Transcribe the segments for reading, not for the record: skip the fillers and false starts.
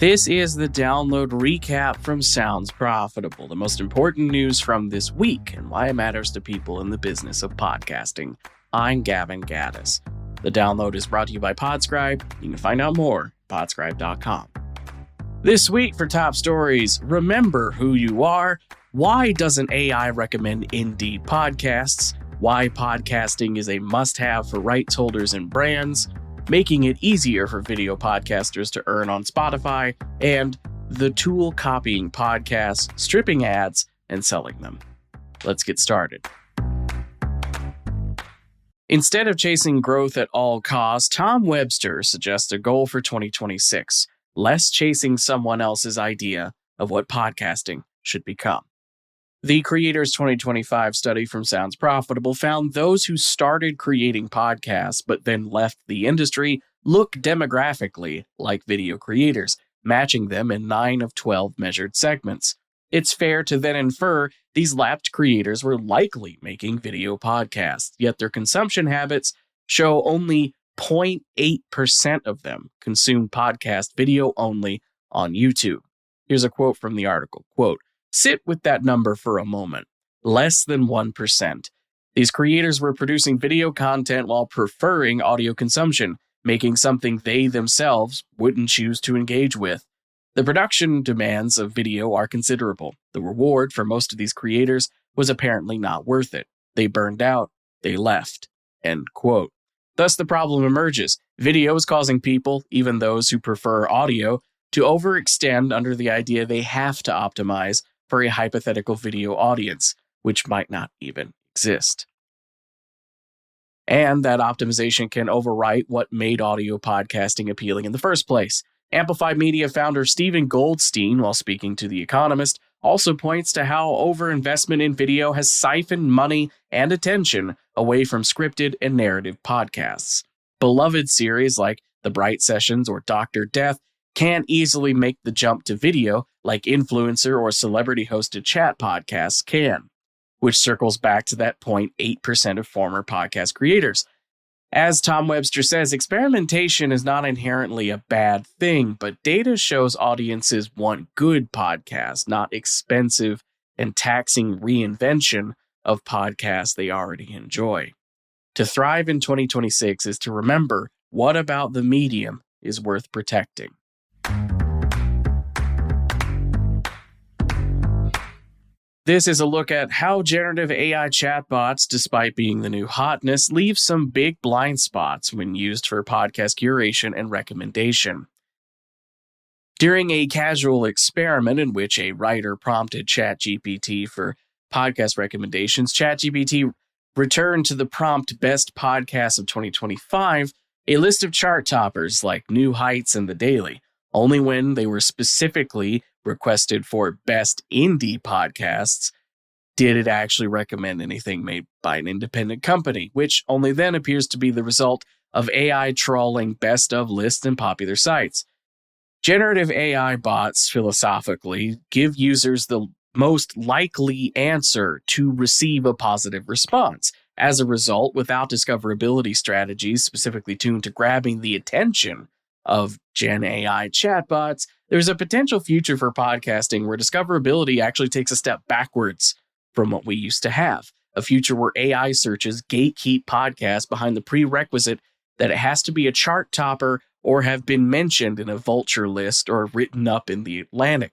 This is the download recap from Sounds Profitable, the most important news from this week and why it matters to people in the business of podcasting. I'm Gavin Gaddis. The download is brought to you by Podscribe. You can find out more at podscribe.com. This week for top stories, remember who you are. Why doesn't AI recommend indie podcasts? Why podcasting is a must-have for rights holders and brands, making it easier for video podcasters to earn on Spotify, and the tool copying podcasts, stripping ads, and selling them. Let's get started. Instead of chasing growth at all costs, Tom Webster suggests a goal for 2026, less chasing someone else's idea of what podcasting should become. The Creators 2025 study from Sounds Profitable found those who started creating podcasts but then left the industry look demographically like video creators, matching them in 9 of 12 measured segments. It's fair to then infer these lapsed creators were likely making video podcasts, yet their consumption habits show only 0.8% of them consume podcast video only on YouTube. Here's a quote from the article, quote, "Sit with that number for a moment. Less than 1%. These creators were producing video content while preferring audio consumption, making something they themselves wouldn't choose to engage with. The production demands of video are considerable. The reward for most of these creators was apparently not worth it. They burned out. They left." End quote. Thus, the problem emerges. Video is causing people, even those who prefer audio, to overextend under the idea they have to optimize for a hypothetical video audience, which might not even exist. And that optimization can overwrite what made audio podcasting appealing in the first place. Amplified Media founder Stephen Goldstein, while speaking to The Economist, also points to how overinvestment in video has siphoned money and attention away from scripted and narrative podcasts. Beloved series like The Bright Sessions or Dr. Death can't easily make the jump to video like influencer or celebrity-hosted chat podcasts can, which circles back to that 0.8% of former podcast creators. As Tom Webster says, experimentation is not inherently a bad thing, but data shows audiences want good podcasts, not expensive and taxing reinvention of podcasts they already enjoy. To thrive in 2026 is to remember what about the medium is worth protecting. This is a look at how generative AI chatbots, despite being the new hotness, leave some big blind spots when used for podcast curation and recommendation. During a casual experiment in which a writer prompted ChatGPT for podcast recommendations, ChatGPT returned to the prompt Best Podcasts of 2025 a list of chart toppers like New Heights and The Daily, only when they were specifically requested for Best Indie Podcasts did it actually recommend anything made by an independent company, which only then appears to be the result of AI trawling best of lists and popular sites. Generative AI bots, philosophically, give users the most likely answer to receive a positive response. As a result, without discoverability strategies specifically tuned to grabbing the attention of GenAI chatbots, there's a potential future for podcasting where discoverability actually takes a step backwards from what we used to have. A future where AI searches gatekeep podcasts behind the prerequisite that it has to be a chart topper or have been mentioned in a vulture list or written up in the Atlantic.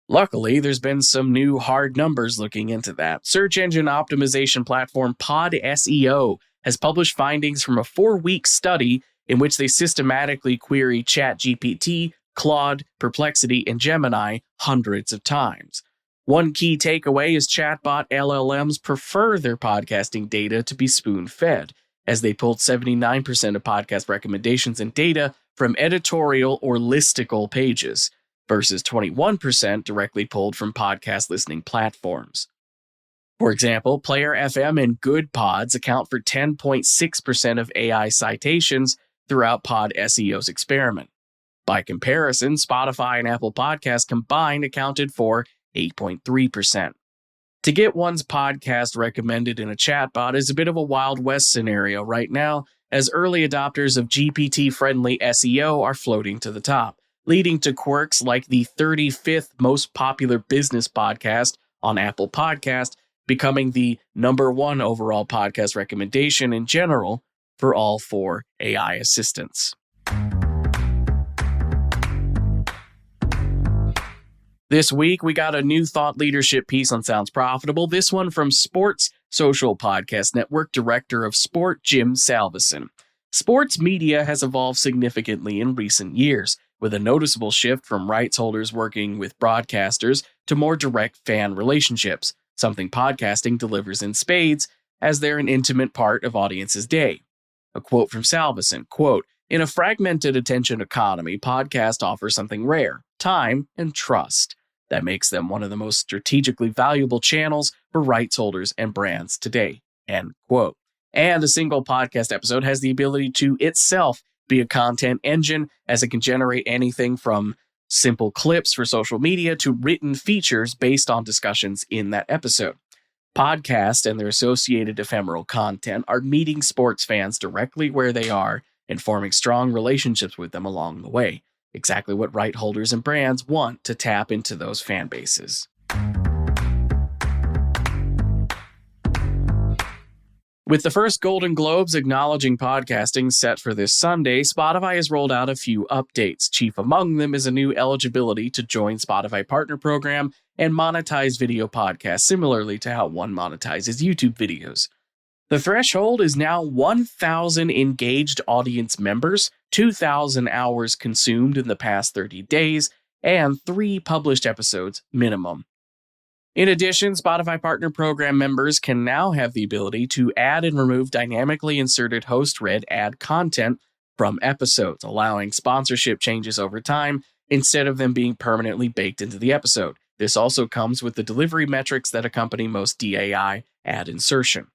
Luckily, there's been some new hard numbers looking into that. Search engine optimization platform PodSEO has published findings from a 4-week study in which they systematically query ChatGPT, Claude, Perplexity, and Gemini hundreds of times. One key takeaway is chatbot LLMs prefer their podcasting data to be spoon-fed, as they pulled 79% of podcast recommendations and data from editorial or listicle pages, versus 21% directly pulled from podcast listening platforms. For example, Player FM and Good Pods account for 10.6% of AI citations throughout PodSEO's experiment. By comparison, Spotify and Apple Podcasts combined accounted for 8.3%. To get one's podcast recommended in a chatbot is a bit of a Wild West scenario right now, as early adopters of GPT-friendly SEO are floating to the top. leading to quirks like the 35th most popular business podcast on Apple Podcast, becoming the #1 overall podcast recommendation in general for all 4 AI assistants. This week, we got a new thought leadership piece on Sounds Profitable, this one from Sports Social Podcast Network Director of Sport, Jim Salveson. Sports media has evolved significantly in recent years, with a noticeable shift from rights holders working with broadcasters to more direct fan relationships, something podcasting delivers in spades as they're an intimate part of audiences' day. A quote from Salveson, quote, "In a fragmented attention economy, podcasts offer something rare, time and trust. That makes them one of the most strategically valuable channels for rights holders and brands today." End quote. And a single podcast episode has the ability to itself be a content engine, as it can generate anything from simple clips for social media to written features based on discussions in that episode. Podcasts and their associated ephemeral content are meeting sports fans directly where they are and forming strong relationships with them along the way. Exactly what right holders and brands want to tap into those fan bases. With the first Golden Globes acknowledging podcasting set for this Sunday, Spotify has rolled out a few updates. Chief among them is a new eligibility to join Spotify Partner Program and monetize video podcasts, similarly to how one monetizes YouTube videos. The threshold is now 1,000 engaged audience members, 2,000 hours consumed in the past 30 days, and 3 published episodes minimum. In addition, Spotify Partner Program members can now have the ability to add and remove dynamically inserted host-read ad content from episodes, allowing sponsorship changes over time instead of them being permanently baked into the episode. This also comes with the delivery metrics that accompany most DAI ad insertion.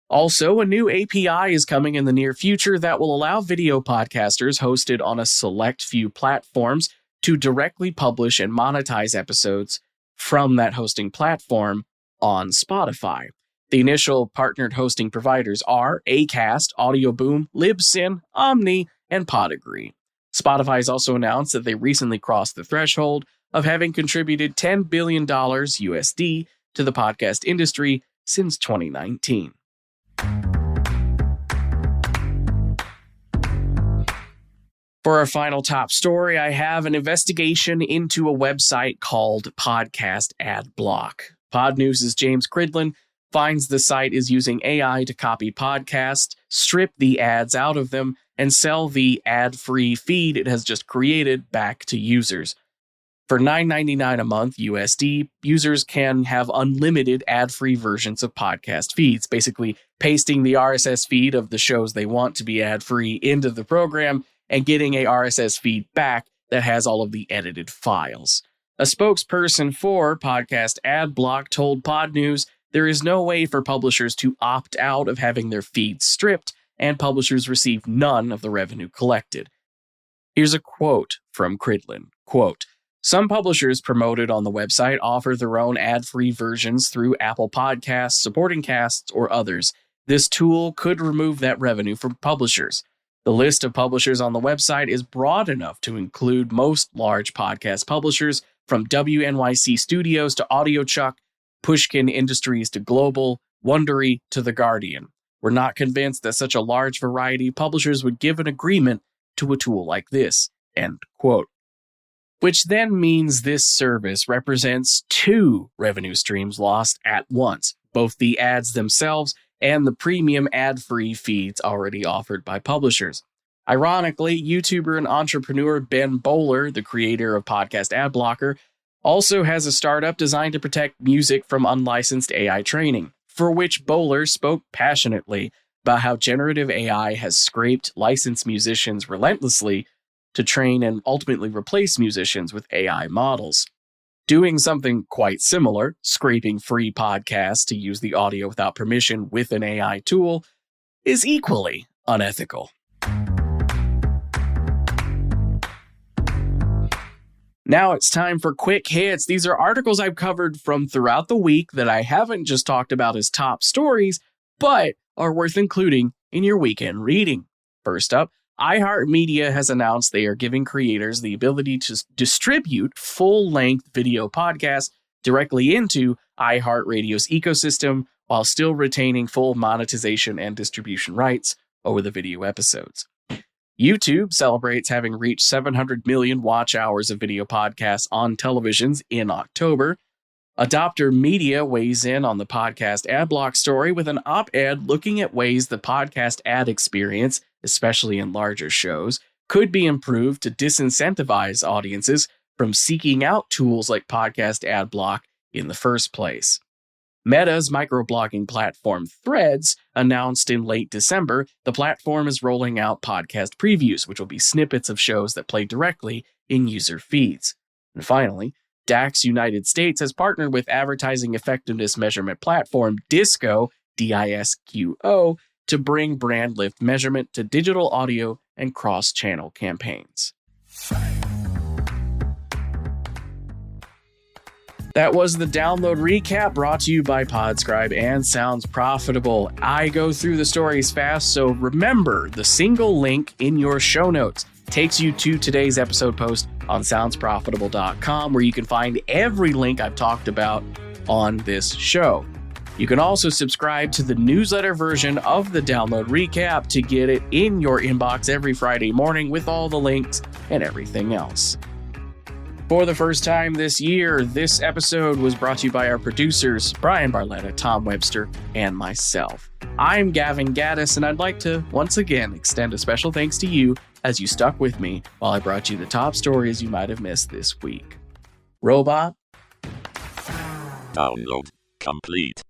Also, a new API is coming in the near future that will allow video podcasters hosted on a select few platforms to directly publish and monetize episodes from that hosting platform on Spotify. The initial partnered hosting providers are Acast, Audioboom, Libsyn, Omni, and Podigree. Spotify has also announced that they recently crossed the threshold of having contributed $10 billion USD to the podcast industry since 2019. For our final top story, I have an investigation into a website called PodcastAdBlock. Pod News' James Cridland finds the site is using AI to copy podcasts, strip the ads out of them, and sell the ad-free feed it has just created back to users. For $9.99 a month USD, users can have unlimited ad-free versions of podcast feeds, basically pasting the RSS feed of the shows they want to be ad-free into the program and getting a RSS feed back that has all of the edited files. A spokesperson for PodcastAdBlock told Pod News there is no way for publishers to opt out of having their feeds stripped, and publishers receive none of the revenue collected. Here's a quote from Cridland, quote, "Some publishers promoted on the website offer their own ad-free versions through Apple Podcasts, Supporting Casts, or others. This tool could remove that revenue from publishers. The list of publishers on the website is broad enough to include most large podcast publishers, from WNYC Studios to AudioChuck, Pushkin Industries to Global, Wondery to The Guardian. We're not convinced that such a large variety of publishers would give an agreement to a tool like this." End quote. Which then means this service represents 2 revenue streams lost at once, both the ads themselves and the premium ad-free feeds already offered by publishers. Ironically, YouTuber and entrepreneur Ben Bowler, the creator of PodcastAdBlocker, also has a startup designed to protect music from unlicensed AI training, for which Bowler spoke passionately about how generative AI has scraped licensed musicians relentlessly to train and ultimately replace musicians with AI models. Doing something quite similar, scraping free podcasts to use the audio without permission with an AI tool, is equally unethical. Now it's time for quick hits. These are articles I've covered from throughout the week that I haven't just talked about as top stories, but are worth including in your weekend reading. First up, iHeartMedia has announced they are giving creators the ability to distribute full-length video podcasts directly into iHeartRadio's ecosystem while still retaining full monetization and distribution rights over the video episodes. YouTube celebrates having reached 700 million watch hours of video podcasts on televisions in October. Adopter Media weighs in on the PodcastAdBlock story with an op-ed looking at ways the podcast ad experience, especially in larger shows, could be improved to disincentivize audiences from seeking out tools like PodcastAdBlock in the first place. Meta's microblogging platform Threads announced in late December the platform is rolling out podcast previews, which will be snippets of shows that play directly in user feeds. And finally, DAX United States has partnered with advertising effectiveness measurement platform Disco, DISQO, to bring brand lift measurement to digital audio and cross-channel campaigns. That was the download recap brought to you by Podscribe and Sounds Profitable. I go through the stories fast, so remember the single link in your show notes takes you to today's episode post on soundsprofitable.com, where you can find every link I've talked about on this show. You can also subscribe to the newsletter version of the download recap to get it in your inbox every Friday morning with all the links and everything else. For the first time this year, this episode was brought to you by our producers, Brian Barletta, Tom Webster, and myself. I'm Gavin Gaddis, and I'd like to once again extend a special thanks to you as you stuck with me while I brought you the top stories you might have missed this week. Robot. Download complete.